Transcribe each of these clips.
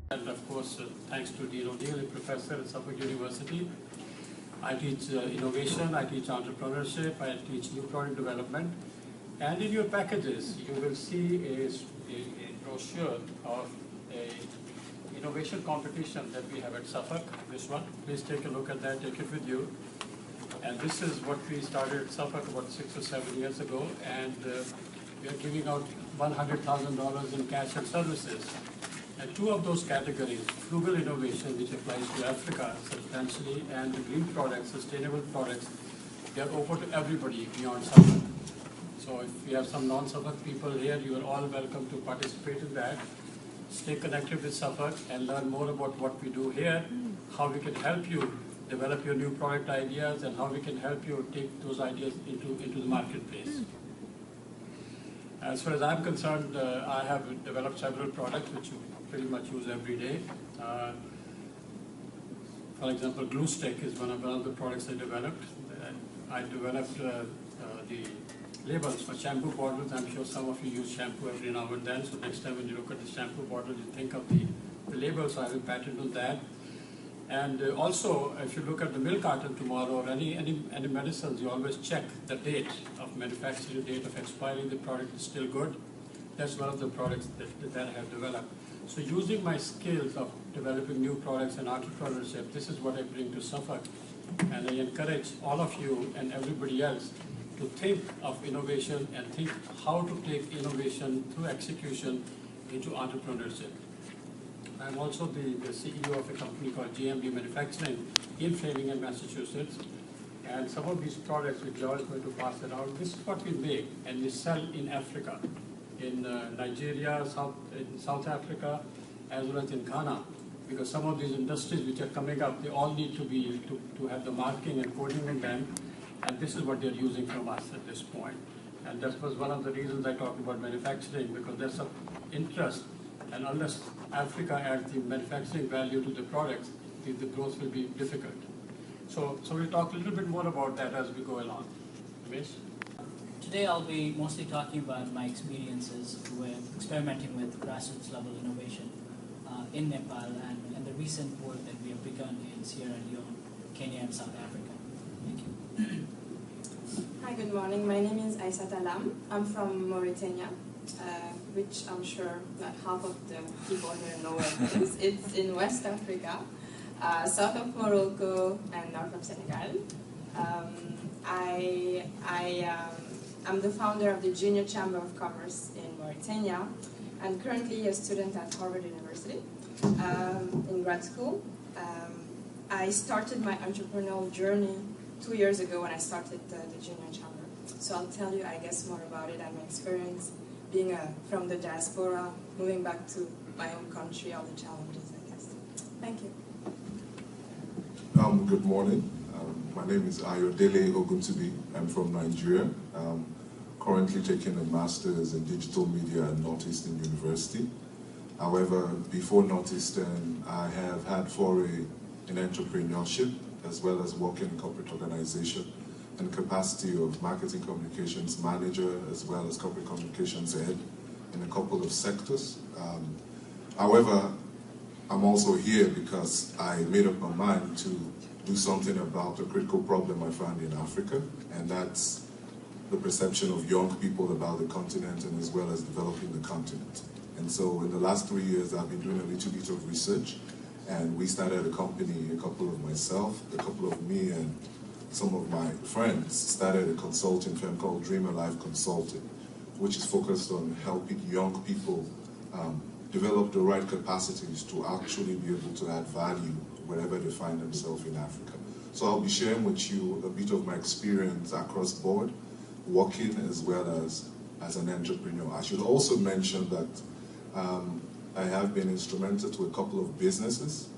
And of course, thanks to Dean O'Neill, a professor at Suffolk University. I teach innovation, I teach entrepreneurship, I teach new product development. And in your packages, you will see a brochure of a innovation competition that we have at Suffolk, this one. Please take a look at that, take it with you. And this is what we started at Suffolk about 6 or 7 years ago, and we are giving out $100,000 in cash and services. And two of those categories, frugal innovation, which applies to Africa substantially, and the green products, sustainable products, they are open to everybody beyond Suffolk. So if we have some non-Suffolk people here, you are all welcome to participate in that. Stay connected with Suffolk and learn more about what we do here, how we can help you develop your new product ideas, and how we can help you take those ideas into the marketplace. As far as I'm concerned, I have developed several products which you pretty much use every day. For example, glue stick is one of the products I developed. I developed the labels for shampoo bottles. I'm sure some of you use shampoo every now and then, so next time when you look at the shampoo bottle, you think of the labels. So I have a patent on that. And also, if you look at the milk carton tomorrow or any medicines, you always check the date of manufacturing, date of expiry, the product is still good. That's one of the products that I have developed. So using my skills of developing new products and entrepreneurship, this is what I bring to Suffolk. And I encourage all of you and everybody else to think of innovation and think how to take innovation through execution into entrepreneurship. I'm also the CEO of a company called GMB Manufacturing in Framingham, Massachusetts. And some of these products which George is going to pass around, this is what we make and we sell in Africa, in Nigeria, South Africa, as well as in Ghana. Because some of these industries which are coming up, they all need to have the marking and coding in them. And this is what they're using from us at this point. And that was one of the reasons I talked about manufacturing, because there's some interest. And unless Africa adds the manufacturing value to the products, the growth will be difficult. So we'll talk a little bit more about that as we go along. Nimesh? Today I'll be mostly talking about my experiences with experimenting with grassroots level innovation in Nepal and the recent work that we have begun in Sierra Leone, Kenya, and South Africa. Thank you. Hi, good morning. My name is Aisatta. I'm from Mauritania, which I'm sure not half of the people here know where it is. It's in West Africa, south of Morocco and north of Senegal. I'm the founder of the Junior Chamber of Commerce in Mauritania and currently a student at Harvard University in grad school. I started my entrepreneurial journey 2 years ago when I started the Junior Chamber. So I'll tell you, I guess, more about it and my experience being from the diaspora, moving back to my own country, all the challenges, I guess. Thank you. Good morning. My name is Ayodele Oguntubi. I'm from Nigeria. Currently taking a master's in digital media at Northeastern University. However, before Northeastern, I have had foray in entrepreneurship as well as working in corporate organization in capacity of marketing communications manager as well as corporate communications head in a couple of sectors. However, I'm also here because I made up my mind to do something about a critical problem I found in Africa, and that's the perception of young people about the continent and as well as developing the continent. And so in the last 3 years, I've been doing a little bit of research, and we started a company, a couple of myself, a couple of me and some of my friends started a consulting firm called Dreamer Life Consulting, which is focused on helping young people develop the right capacities to actually be able to add value wherever they find themselves in Africa. So I'll be sharing with you a bit of my experience across board, working as well as an entrepreneur. I should also mention that I have been instrumental to a couple of businesses.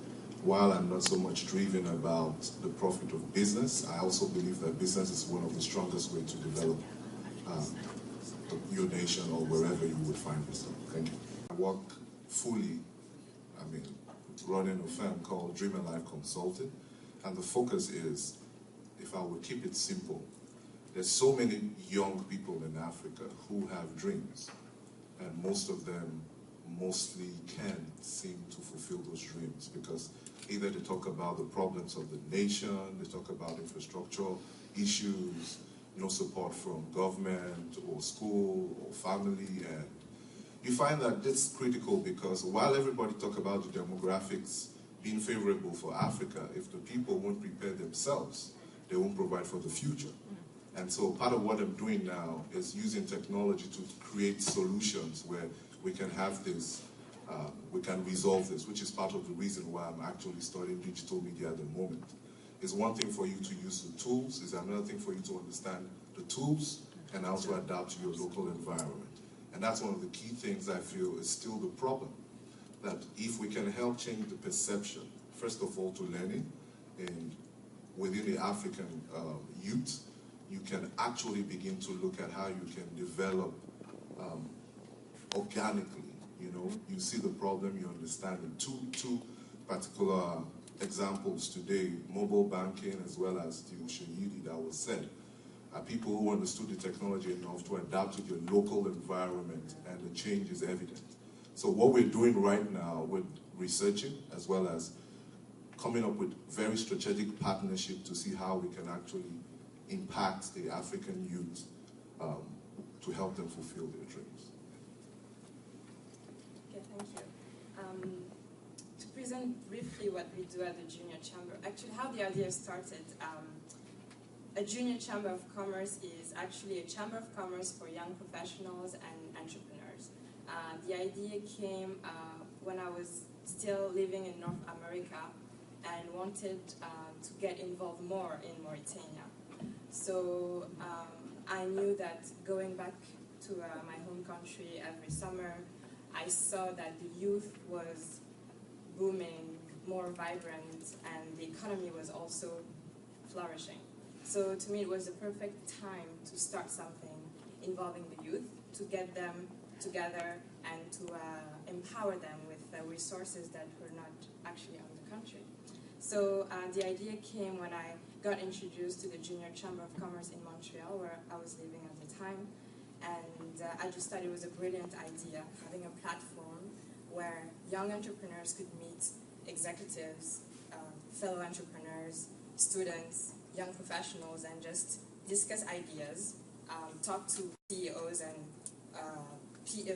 While I'm not so much driven about the profit of business, I also believe that business is one of the strongest ways to develop your nation or wherever you would find yourself. Thank you. I work fully, running a firm called Dreamer Life Consulting, and the focus is, if I would keep it simple, there's so many young people in Africa who have dreams, and most of them mostly can't seem to fulfill those dreams, because either they talk about the problems of the nation, they talk about infrastructural issues, no support from government or school or family, and you find that this is critical, because while everybody talk about the demographics being favorable for Africa, if the people won't prepare themselves, they won't provide for the future. And so part of what I'm doing now is using technology to create solutions where we can have this, we can resolve this, which is part of the reason why I'm actually studying digital media at the moment. It's one thing for you to use the tools, it's another thing for you to understand the tools and also adapt to your local environment. And that's one of the key things I feel is still the problem. That if we can help change the perception, first of all to learning, and within the African youth, you can actually begin to look at how you can develop organically. You know, you see the problem, you understand it. Two particular examples today, mobile banking as well as the Ushayidi that was said, are people who understood the technology enough to adapt to their local environment, and the change is evident. So what we're doing right now with researching as well as coming up with very strategic partnership to see how we can actually impact the African youth to help them fulfill their dreams. Okay, thank you. To present briefly what we do at the Junior Chamber, actually how the idea started. A Junior Chamber of Commerce is actually a chamber of commerce for young professionals and entrepreneurs. The idea came when I was still living in North America and wanted to get involved more in Mauritania. So I knew that going back to my home country every summer, I saw that the youth was booming, more vibrant, and the economy was also flourishing. So to me it was the perfect time to start something involving the youth, to get them together and to empower them with resources that were not actually on the country. So the idea came when I got introduced to the Junior Chamber of Commerce in Montreal, where I was living at the time. And I just thought it was a brilliant idea, having a platform where young entrepreneurs could meet executives, fellow entrepreneurs, students, young professionals, and just discuss ideas, talk to CEOs and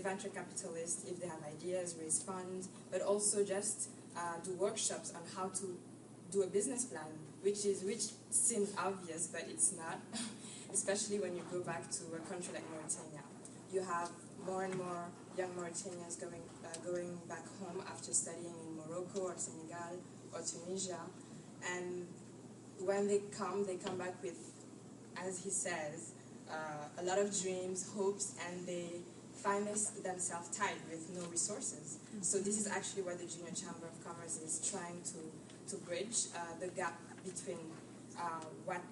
venture capitalists if they have ideas, raise funds, but also just do workshops on how to do a business plan, which seems obvious, but it's not, especially when you go back to a country like Mauritania. You have more and more young Mauritanians going back home after studying in Morocco or Senegal or Tunisia, and when they come back with, as he says, a lot of dreams, hopes, and they find themselves tied with no resources. So this is actually what the Junior Chamber of Commerce is trying to bridge, the gap between what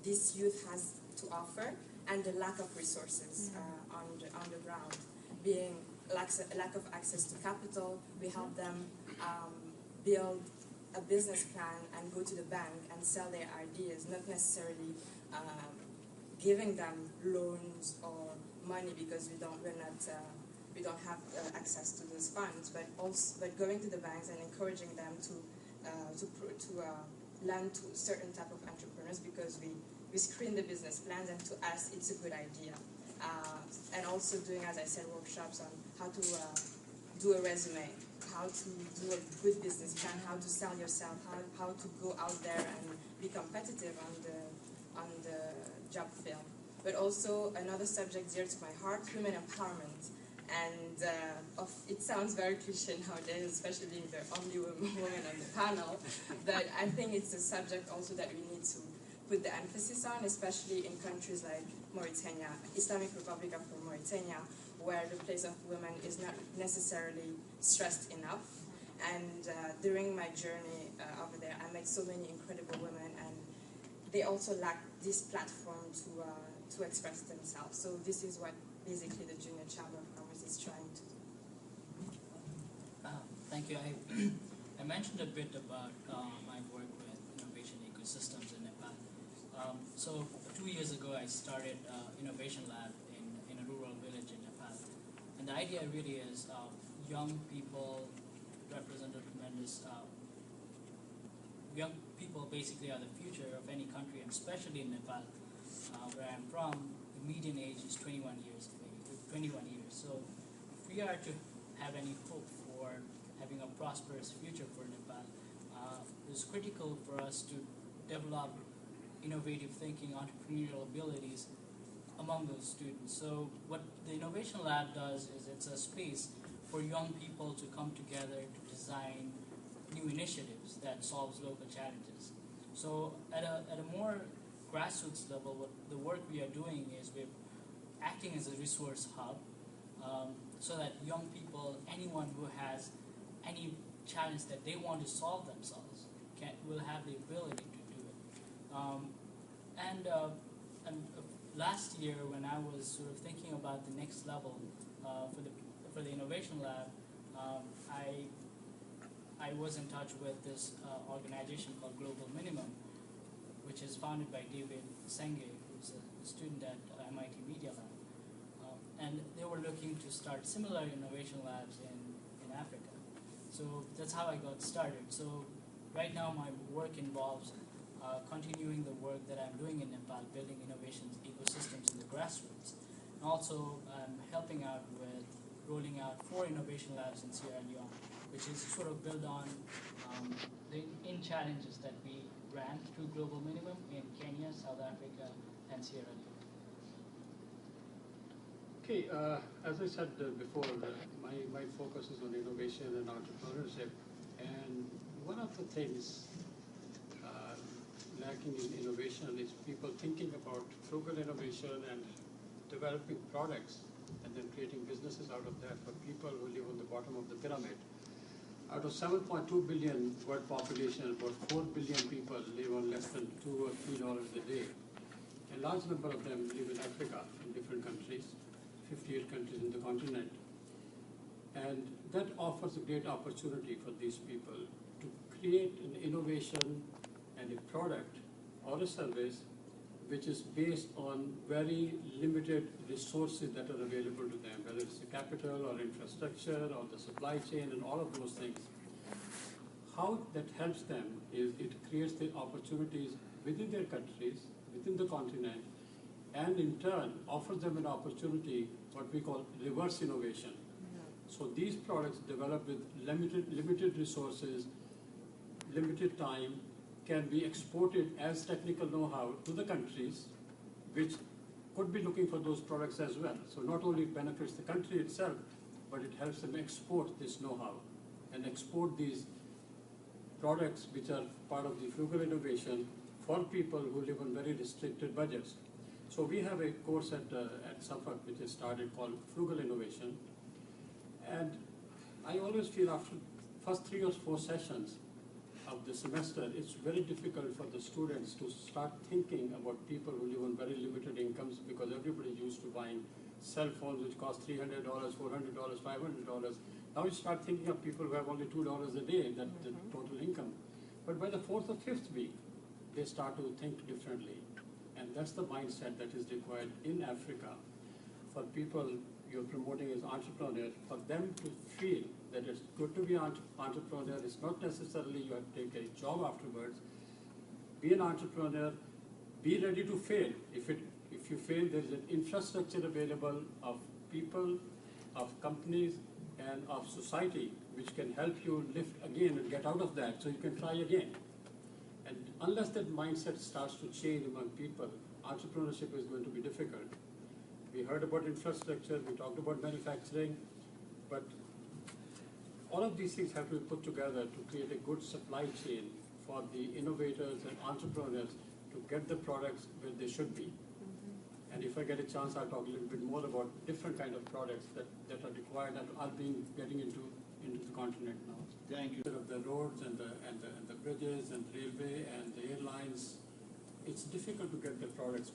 this youth has to offer and the lack of resources on the ground. Being lack of access to capital, we help them build a business plan and go to the bank and sell their ideas, not necessarily giving them loans or money because we don't have access to those funds, but going to the banks and encouraging them to lend to certain type of entrepreneurs, because we screen the business plans, and to us it's a good idea. And also doing, as I said, workshops on how to do a resume, how to do a good business plan, how to sell yourself, how to go out there and be competitive on the job field. But also another subject dear to my heart, women empowerment. And it sounds very cliche nowadays, especially being the only woman on the panel, but I think it's a subject also that we need to put the emphasis on, especially in countries like Mauritania, Islamic Republic of Mauritania, where the place of women is not necessarily stressed enough. And during my journey over there, I met so many incredible women, and they also lack this platform to express themselves. So this is what basically the Junior Chamber of Commerce is trying to do. Thank you. I mentioned a bit about my work with innovation ecosystems in Nepal. So 2 years ago, I started Innovation Lab in a rural village in Nepal. And the idea really is young people represent a tremendous, young people basically are the future of any country, and especially in Nepal, where I'm from. The median age is 21 years. So if we are to have any hope for having a prosperous future for Nepal, it's critical for us to develop innovative thinking, entrepreneurial abilities among those students. So what the Innovation Lab does is it's a space for young people to come together to design new initiatives that solves local challenges. So at a more grassroots level, what the work we are doing is we're acting as a resource hub, so that young people, anyone who has any challenge that they want to solve themselves, will have the ability to do it. And last year, when I was sort of thinking about the next level for the Innovation Lab, I was in touch with this organization called Global Minimum, which is founded by David Senge, who's a student at MIT Media Lab. And they were looking to start similar innovation labs in Africa. So that's how I got started. So right now my work involves continuing the work that I'm doing in Nepal, building innovation ecosystems in the grassroots. And also helping out with rolling out 4 innovation labs in Sierra Leone, which is sort of built on the challenges that we ran through Global Minimum in Kenya, South Africa, and Sierra Leone. Okay, as I said before, my focus is on innovation and entrepreneurship, and one of the things lacking in innovation is people thinking about frugal innovation and developing products and then creating businesses out of that for people who live on the bottom of the pyramid. Out of 7.2 billion world population, about 4 billion people live on less than $2 or $3 a day. A large number of them live in Africa, in different countries, 58 countries in the continent. And that offers a great opportunity for these people to create an innovation and a product or a service which is based on very limited resources that are available to them, whether it's the capital or infrastructure or the supply chain and all of those things. How that helps them is it creates the opportunities within their countries, within the continent, and in turn offers them an opportunity, what we call reverse innovation. So these products developed with limited resources, limited time, can be exported as technical know-how to the countries which could be looking for those products as well. So not only it benefits the country itself, but it helps them export this know-how and export these products which are part of the frugal innovation for people who live on very restricted budgets. So we have a course at Suffolk which is started called Frugal Innovation. And I always feel after first 3 or 4 sessions of the semester, it's very difficult for the students to start thinking about people who live on very limited incomes, because everybody is used to buying cell phones which cost $300, $400, $500. Now you start thinking of people who have only $2 a day, that the total income. But by the 4th or 5th week, they start to think differently. And that's the mindset that is required in Africa for people you're promoting as entrepreneurs, for them to feel that it's good to be an entrepreneur. It's not necessarily you have to take a job afterwards. Be an entrepreneur, be ready to fail. If you fail, there is an infrastructure available of people, of companies, and of society which can help you lift again and get out of that so you can try again. And unless that mindset starts to change among people, entrepreneurship is going to be difficult. We heard about infrastructure, we talked about manufacturing, but all of these things have to be put together to create a good supply chain for the innovators and entrepreneurs to get the products where they should be. And if I get a chance, I'll talk a little bit more about different kind of products that are required and are getting into the continent now. Thank you. Of the roads and the bridges and railway and the airlines, it's difficult to get the products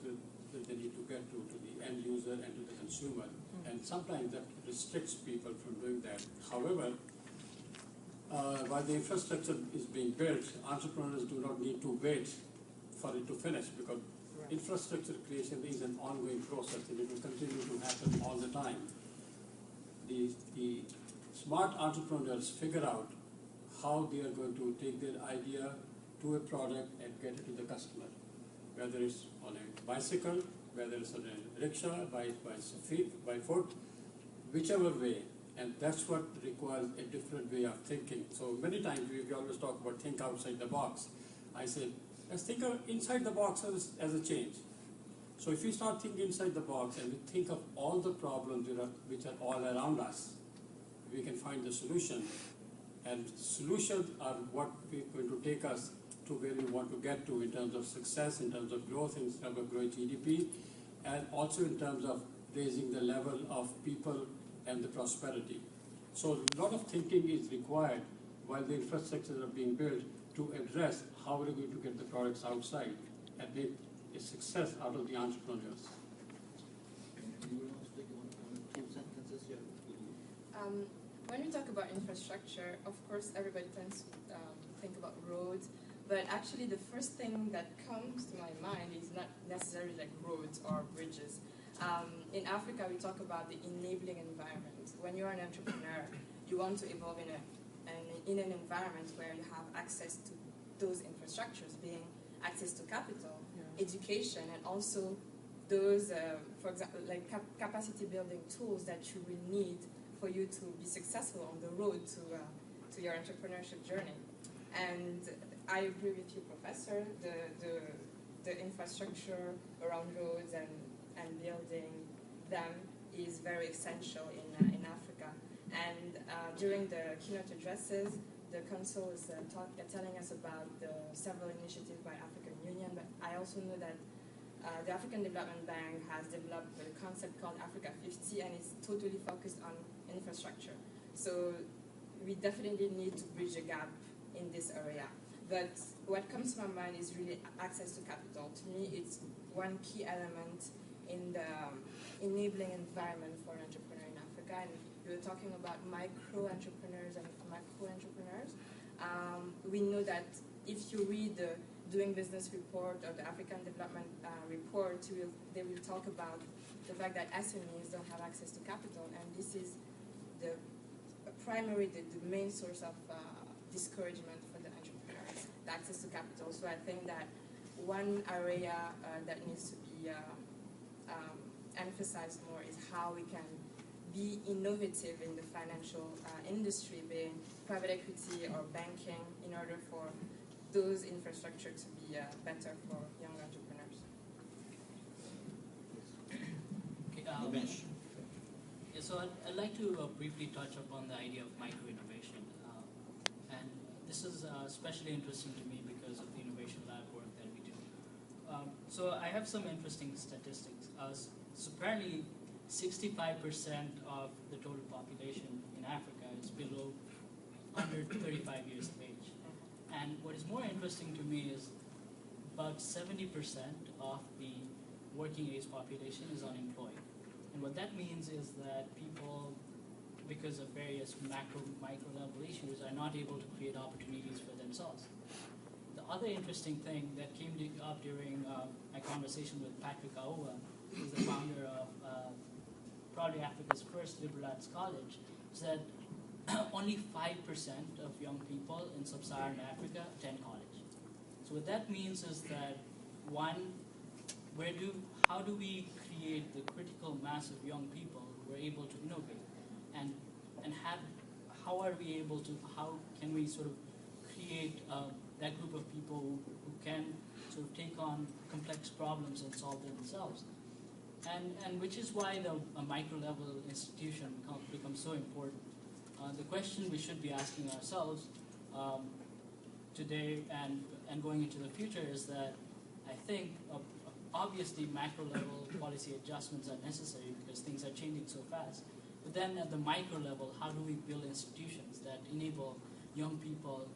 that they need to get to the end user and to the consumer. And sometimes that restricts people from doing that. However, while the infrastructure is being built, entrepreneurs do not need to wait for it to finish, because infrastructure creation is an ongoing process and it will continue to happen all the time. The smart entrepreneurs figure out how they are going to take their idea to a product and get it to the customer. Whether it's on a bicycle, whether it's on a rickshaw, by feet, by foot, whichever way. And that's what requires a different way of thinking. So many times we always talk about think outside the box. I say, let's think of inside the box as a change. So if we start thinking inside the box and we think of all the problems which are all around us, we can find the solution. And solutions are what we're going to take us to where we want to get to in terms of success, in terms of growth, in terms of growing GDP, and also in terms of raising the level of people and the prosperity. So a lot of thinking is required while the infrastructures are being built to address how we're going to get the products outside and make a success out of the entrepreneurs. When we talk about infrastructure, of course, everybody tends to think about roads, but actually the first thing that comes to my mind is not necessarily like roads or bridges. In Africa, we talk about the enabling environment. When you're an entrepreneur, you want to evolve in an environment where you have access to those infrastructures, being access to capital, education, and also those, for example, like capacity building tools that you will need for you to be successful on the road to your entrepreneurship journey. And I agree with you, Professor. The infrastructure around roads and building them is very essential in Africa. And during the keynote addresses, the Council was telling us about the several initiatives by African Union, but I also know that the African Development Bank has developed a concept called Africa 50, and it's totally focused on infrastructure. So we definitely need to bridge a gap in this area. But what comes to my mind is really access to capital. To me, it's one key element in the enabling environment for an entrepreneur in Africa. And we were talking about micro-entrepreneurs and macro-entrepreneurs. We know that if you read the Doing Business report or the African Development report, they will talk about the fact that SMEs don't have access to capital, and this is the main source of discouragement for the entrepreneurs, the access to capital. So I think that one area that needs to be emphasized more is how we can be innovative in the financial industry, being private equity or banking, in order for those infrastructure to be better for young entrepreneurs. Okay, Nimesh. Yeah, so I'd like to briefly touch upon the idea of micro-innovation. And this is especially interesting to me because of the innovation lab work that we do. So I have some interesting statistics. So apparently 65% of the total population in Africa is below under 35 years of age. And what is more interesting to me is about 70% of the working age population is unemployed. And what that means is that people, because of various macro, micro level issues, are not able to create opportunities for themselves. The other interesting thing that came up during my conversation with Patrick Aowa, who's the founder of probably Africa's first liberal arts college, is that only 5% of young people in sub-Saharan Africa attend college. So what that means is that, one, how do we create the critical mass of young people who are able to innovate, and how can we sort of create that group of people who can sort of take on complex problems and solve them themselves, and which is why a micro level institution becomes so important. The question we should be asking ourselves today and going into the future is that I think obviously macro level policy adjustments are necessary because things are changing so fast. But then at the micro level, how do we build institutions that enable young people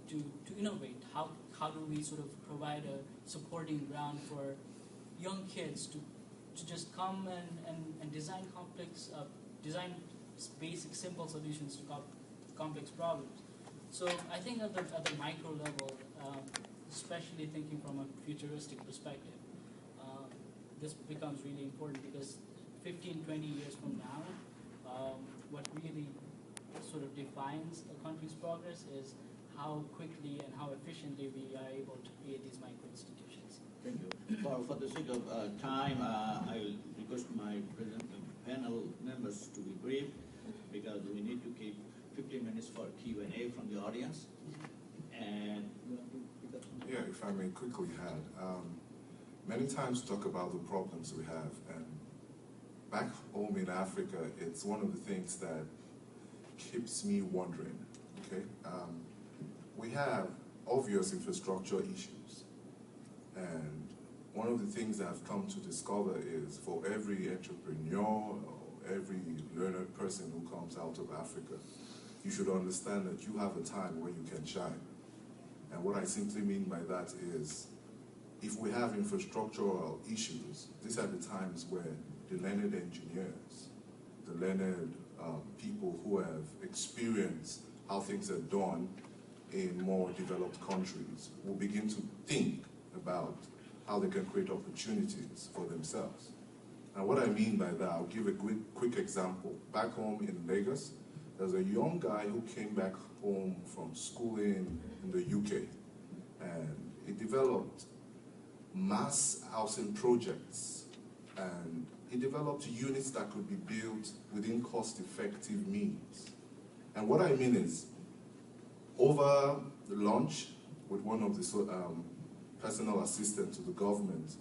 to innovate? How do we sort of provide a supporting ground for young kids to just come and design design basic, simple solutions to complex problems. So I think at the micro level, especially thinking from a futuristic perspective, this becomes really important because 15, 20 years from now, what really sort of defines a country's progress is how quickly and how efficiently we are able to create these micro-institutions. Thank you. For the sake of time, I will request my panel members to be brief because we need to keep 15 minutes for Q&A from the audience. And yeah, if I may quickly add, many times talk about the problems we have, and back home in Africa, it's one of the things that keeps me wondering. Okay, we have obvious infrastructure issues, and one of the things that I've come to discover is for every entrepreneur or every learned person who comes out of Africa, you should understand that you have a time where you can shine. And what I simply mean by that is, if we have infrastructural issues, these are the times where the learned engineers, the learned people who have experienced how things are done in more developed countries will begin to think about how they can create opportunities for themselves. And what I mean by that, I'll give a quick example. Back home in Lagos, there's a young guy who came back home from schooling in the UK, and he developed mass housing projects, and he developed units that could be built within cost-effective means. And what I mean is, over the lunch with one of the personal assistants to the government,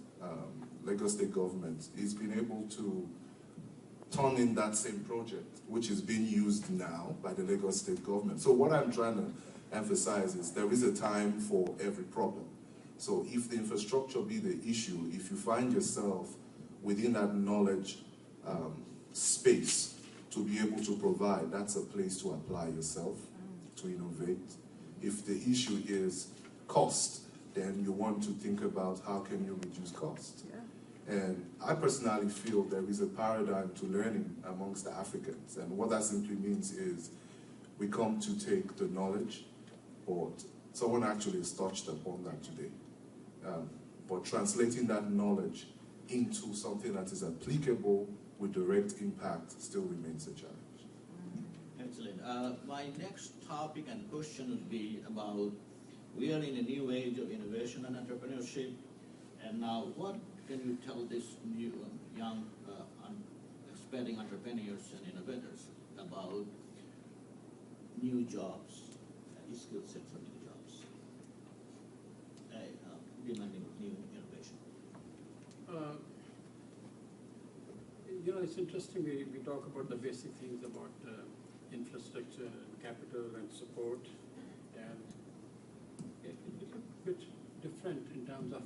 Lagos State government, he's been able to turn in that same project, which is being used now by the Lagos State government. So what I'm trying to emphasize is there is a time for every problem. So if the infrastructure be the issue, if you find yourself within that knowledge space to be able to provide, that's a place to apply yourself, to innovate. If the issue is cost, then you want to think about how can you reduce cost. Yeah. And I personally feel there is a paradigm to learning amongst the Africans. And what that simply means is we come to take the knowledge, but someone actually has touched upon that today. But translating that knowledge into something that is applicable with direct impact still remains a challenge. Excellent. My next topic and question would be about, we are in a new age of innovation and entrepreneurship, and now what can you tell these new young aspiring entrepreneurs and innovators about new jobs, skill sets for new jobs, demanding new innovation? It's interesting, we talk about the basic things about infrastructure, capital, and support, and it's a bit different in terms of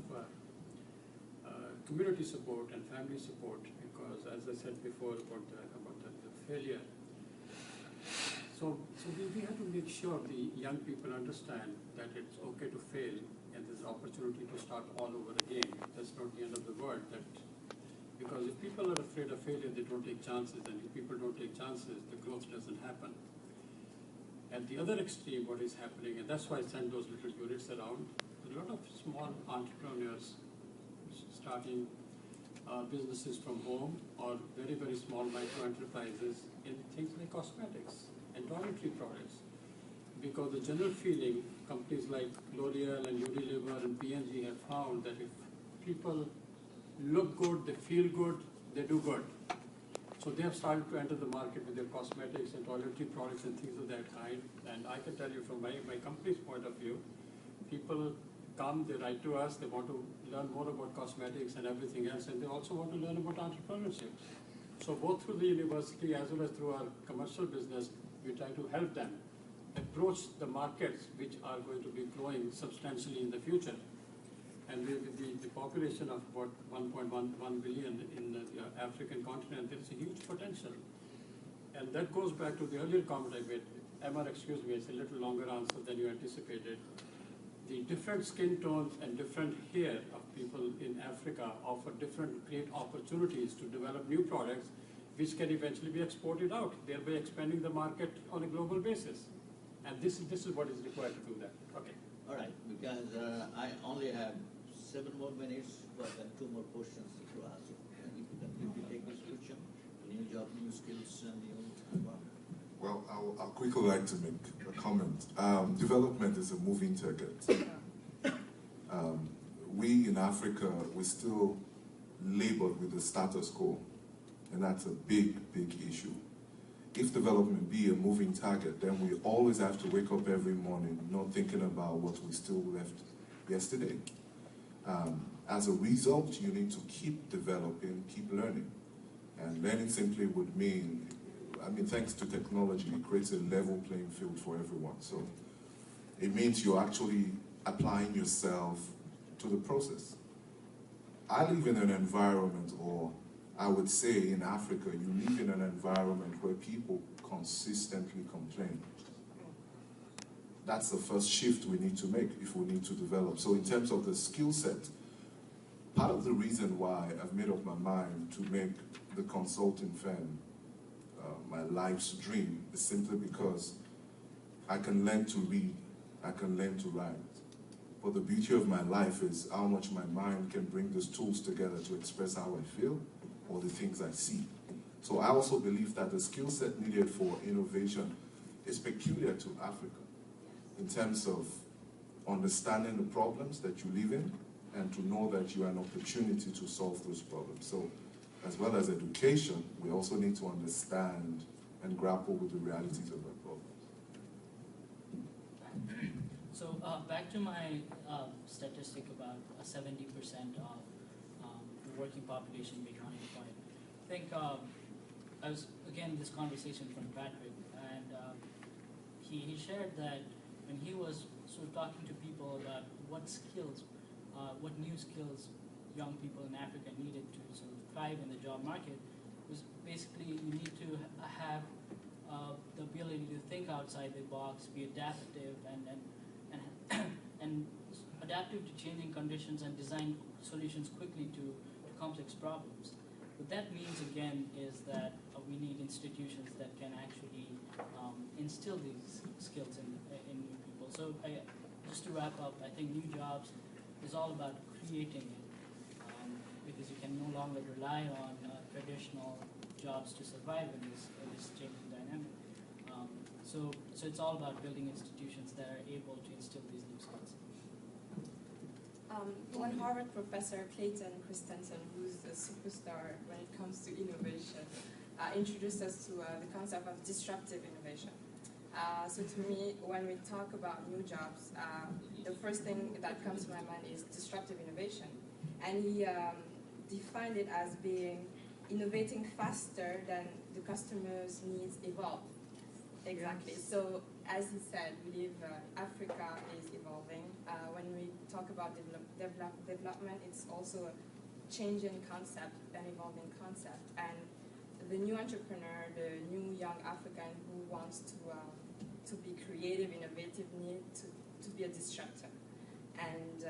community support and family support, because as I said before about the failure. So we have to make sure the young people understand that it's okay to fail and there's opportunity to start all over again. That's not the end of the world. Because if people are afraid of failure, they don't take chances, and if people don't take chances, the growth doesn't happen. At the other extreme, what is happening, and that's why I send those little units around, a lot of small entrepreneurs starting businesses from home, or very, very small micro enterprises in things like cosmetics and toiletry products. Because the general feeling, companies like L'Oreal and Unilever and P&G have found that if people look good, they feel good, they do good. So they have started to enter the market with their cosmetics and toiletry products and things of that kind. And I can tell you from my company's point of view, people come, they write to us, they want to learn more about cosmetics and everything else, and they also want to learn about entrepreneurship. So both through the university as well as through our commercial business, we try to help them approach the markets which are going to be growing substantially in the future. And with the population of about 1.1 billion in the African continent, there is a huge potential. And that goes back to the earlier comment I made. Emma, excuse me, it's a little longer answer than you anticipated. The different skin tones and different hair of people in Africa offer different great opportunities to develop new products which can eventually be exported out, thereby expanding the market on a global basis. And this is what is required to do that. Okay. All right, because I only have 7 more minutes, but then 2 more questions to ask. If you take this question, new job, new skills, and new environment. Well, I'll quickly like to make a comment. Development is a moving target. We in Africa, we still labored with the status quo, and that's a big, big issue. If development be a moving target, then we always have to wake up every morning not thinking about what we still left yesterday. As a result, you need to keep developing, keep learning. And learning simply would mean, thanks to technology, it creates a level playing field for everyone. So it means you're actually applying yourself to the process. I live in an environment, or I would say in Africa, you live in an environment where people consistently complain. That's the first shift we need to make if we need to develop. So in terms of the skill set, part of the reason why I've made up my mind to make the consulting firm my life's dream is simply because I can learn to read, I can learn to write. But the beauty of my life is how much my mind can bring these tools together to express how I feel or the things I see. So I also believe that the skill set needed for innovation is peculiar to Africa in terms of understanding the problems that you live in and to know that you have an opportunity to solve those problems. So as well as education, we also need to understand and grapple with the realities of our problems. So back to my statistic about 70% of the working population being unemployed. I think I was, again, this conversation from Patrick, and he shared that when he was sort of talking to people about what skills, what new skills young people in Africa needed to sort of thrive in the job market, was basically you need to have the ability to think outside the box, be adaptive and adaptive to changing conditions and design solutions quickly to complex problems. What that means, again, is that we need institutions that can actually instill these skills in new people. So just to wrap up, I think new jobs is all about creating it, because you can no longer rely on traditional jobs to survive in this changing dynamic. So it's all about building institutions that are able to instill these new skills. One Harvard professor, Clayton Christensen, who's a superstar when it comes to innovation, introduced us to the concept of disruptive innovation. So to me, when we talk about new jobs, the first thing that comes to my mind is disruptive innovation. And he defined it as being innovating faster than the customer's needs evolve. Exactly. So as he said, we live, Africa is evolving. When we talk about development, it's also a changing concept, an evolving concept. And the new entrepreneur, the new young African who wants to be creative, innovative, need to be a disruptor. And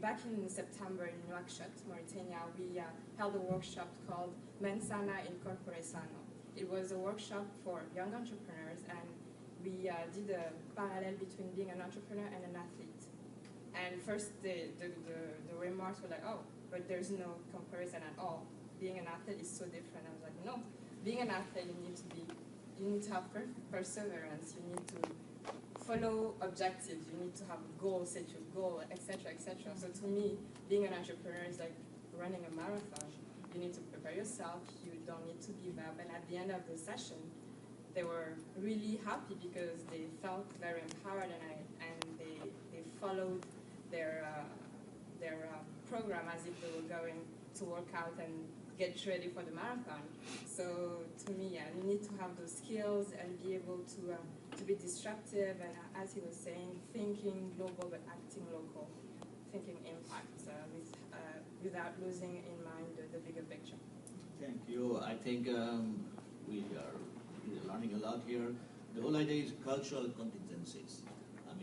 back in September in Nouakchott, Mauritania, we held a workshop called Mensana in Corpore Sano. It was a workshop for young entrepreneurs, and we did a parallel between being an entrepreneur and an athlete. And first the remarks were like, oh, but there's no comparison at all. Being an athlete is so different. I was like, no, being an athlete, you need to have perseverance, you need to follow objectives, you need to have a goal, set your goal, etc., etc. So to me, being an entrepreneur is like running a marathon. You need to prepare yourself, you don't need to give up. And at the end of the session, they were really happy because they felt very empowered, and they followed their program as if they were going to work out and get ready for the marathon. So to me, yeah, you need to have those skills and be able to be disruptive, and as he was saying, thinking global but acting local, thinking impact without losing in mind the bigger picture. Thank you. I think we are learning a lot here. The whole idea is cultural contingencies.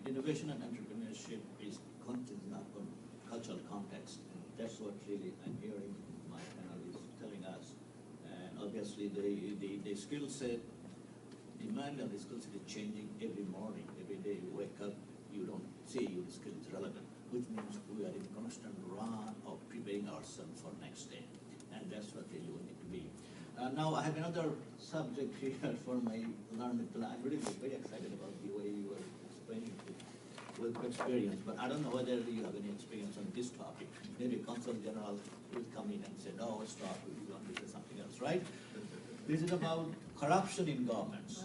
Innovation and entrepreneurship is contingent upon cultural context. That's what really I'm hearing my panelists telling us. And obviously the skill set, demand of the skill set is changing every morning. Every day you wake up, you don't see your skill is relevant, which means we are in constant run of preparing ourselves for next day. And that's what really we need to be. Now I have another subject here for my learning. I'm really very excited about the way you are explaining it with experience, but I don't know whether you have any experience on this topic. Maybe Consul General will come in and say, no, stop, we want to say something else, right? This is about corruption in governments.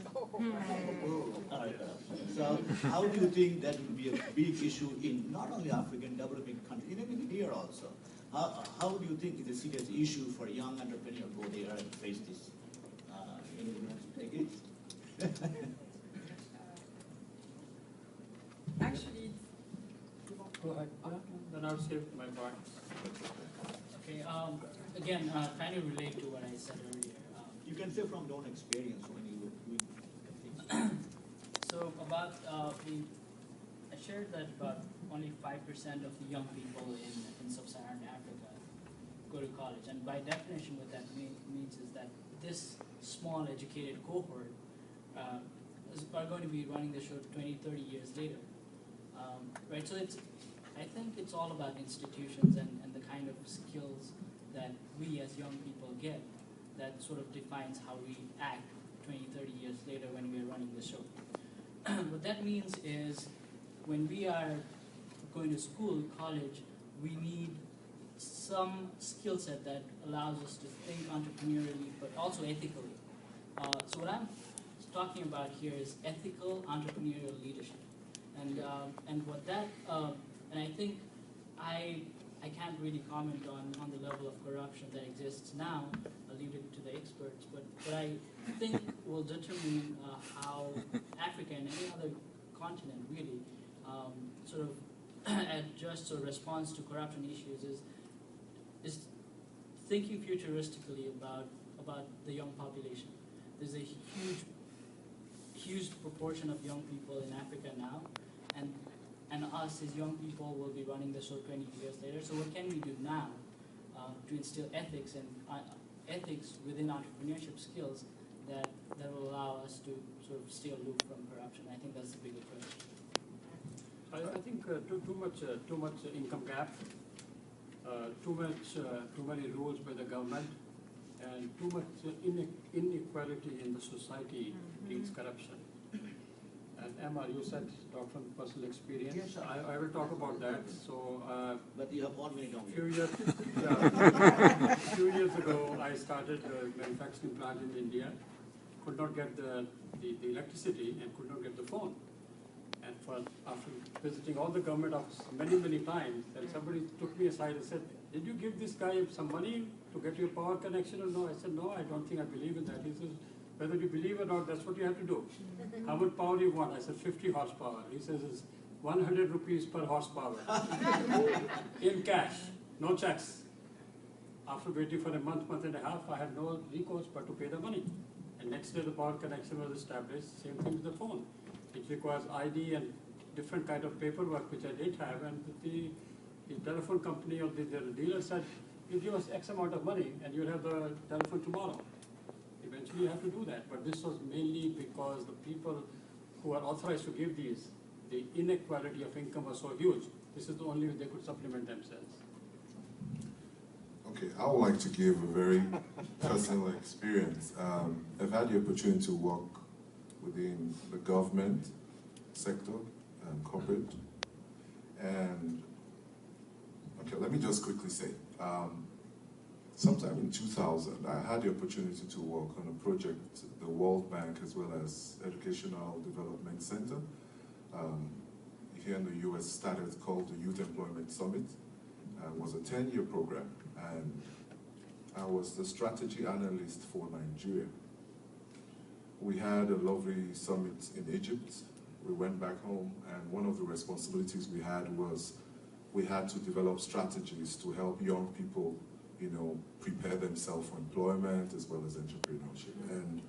So how do you think that will be a big issue in not only African developing countries, even here also? How do you think it's a serious issue for young entrepreneurs to go there and face this? Anyone wants to take it? Actually, Go ahead. Then I'll save my part. Okay, again, kind of relate to what I said earlier. You can say from your own experience when you So about, I shared that about only 5% of the young people in sub-Saharan Africa go to college. And by definition, what that means is that this small educated cohort are going to be running the show 20, 30 years later. Right, so I think it's all about institutions and the kind of skills that we as young people get that sort of defines how we act 20, 30 years later when we are running the show. What that means is when we are going to school, college, we need some skill set that allows us to think entrepreneurially but also ethically. So what I'm talking about here is ethical entrepreneurial leadership. And what that, and I think I can't really comment on the level of corruption that exists now. I'll leave it to the experts. But what I think will determine how Africa and any other continent really sort of adjusts or responds to corruption issues is thinking futuristically about the young population. There's a huge proportion of young people in Africa now, and us as young people will be running the show 20 years later. So what can we do now to instill ethics and ethics within entrepreneurship skills that will allow us to sort of stay aloof from corruption? I think that's the bigger question. I think too much income gap, too many rules by the government, and too much inequality in the society brings corruption. And Emma, you said talk from personal experience. Yes, sir. I will talk about that. So, but you have 1 minute only. few years ago, I started a manufacturing plant in India. Could not get the electricity and could not get the phone. And after visiting all the government offices many times, and somebody took me aside and said, "Did you give this guy some money to get your power connection or no?" I said, "No, I don't think I believe in that." He says, "Whether you believe or not, that's what you have to do. How much power do you want?" I said, 50 horsepower. He says, "It's 100 rupees per horsepower." In cash, no checks. After waiting for a month and a half, I had no recourse but to pay the money. And next day the power connection was established. Same thing with the phone. It requires ID and different kind of paperwork which I did have, and the telephone company or the dealer said, "You give us X amount of money and you'll have the telephone tomorrow." Eventually you have to do that, but this was mainly because the people who are authorized to give these, the inequality of income was so huge. This is the only way they could supplement themselves. Okay, I would like to give a very personal experience. I've had the opportunity to work within the government sector and corporate. And, okay, let me just quickly say, sometime in 2000, I had the opportunity to work on a project, the World Bank as well as Educational Development Center. Here in the US started called the Youth Employment Summit. It was a 10-year program, and I was the strategy analyst for Nigeria. We had a lovely summit in Egypt. We went back home, and one of the responsibilities we had was we had to develop strategies to help young people, prepare themselves for employment as well as entrepreneurship. And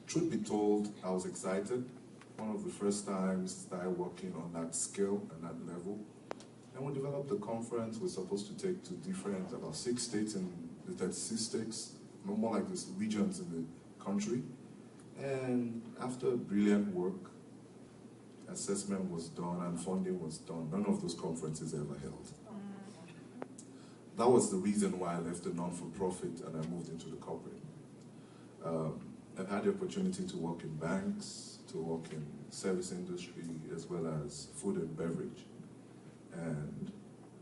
truth be told, I was excited. One of the first times I started working on that scale and that level. And we developed a conference we're supposed to take to about 6 states in the 36 states, more like these regions in the country. And after brilliant work, assessment was done and funding was done. None of those conferences ever held. That was the reason why I left the non-for-profit and I moved into the corporate. had the opportunity to work in banks, to work in service industry, as well as food and beverage. And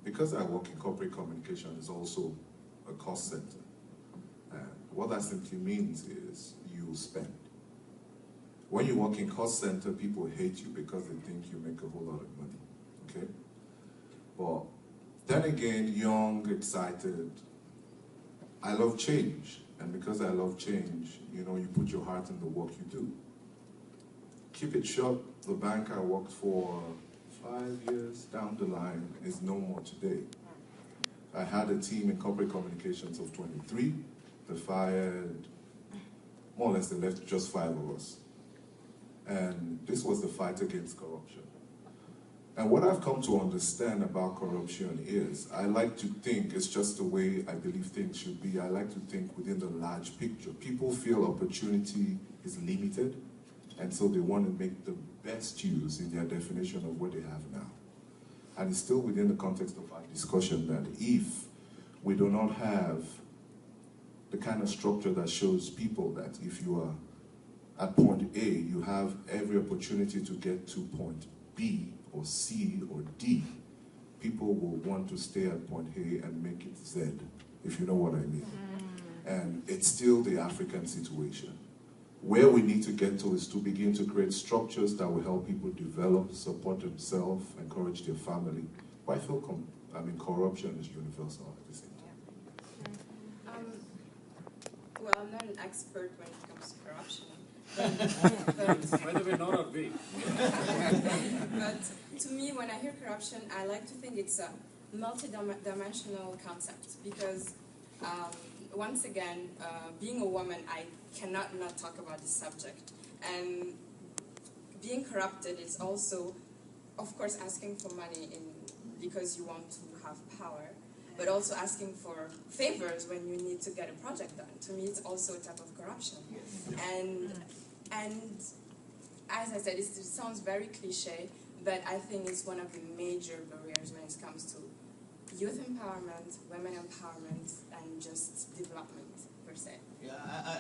because I work in corporate communication, it's also a cost center. And what that simply means is you spend. When you work in cost center, people hate you because they think you make a whole lot of money, okay? But then again, young, excited, I love change. And because I love change, you know, you put your heart in the work you do. Keep it short, the bank I worked for 5 years down the line is no more today. I had a team in corporate communications of 23. They fired, more or less they left just 5 of us. And this was the fight against corruption. And what I've come to understand about corruption is, I like to think, it's just the way I believe things should be, I like to think within the large picture. People feel opportunity is limited, and so they want to make the best use in their definition of what they have now. And it's still within the context of our discussion that if we do not have the kind of structure that shows people that if you are at point A, you have every opportunity to get to point B or C or D, people will want to stay at point A and make it Z, if you know what I mean. And it's still the African situation. Where we need to get to is to begin to create structures that will help people develop, support themselves, encourage their family. But I feel, corruption is universal at the same time. Well, I'm not an expert when it comes to corruption. By the way, nor are we. But to me, when I hear corruption, I like to think it's a multi-dimensional concept because, once again, being a woman, I cannot not talk about this subject. And being corrupted is also, of course, asking for money because you want to have power, but also asking for favors when you need to get a project done. To me, it's also a type of corruption. And as I said, it sounds very cliche, but I think it's one of the major barriers when it comes to youth empowerment, women empowerment, and just development per se. Yeah,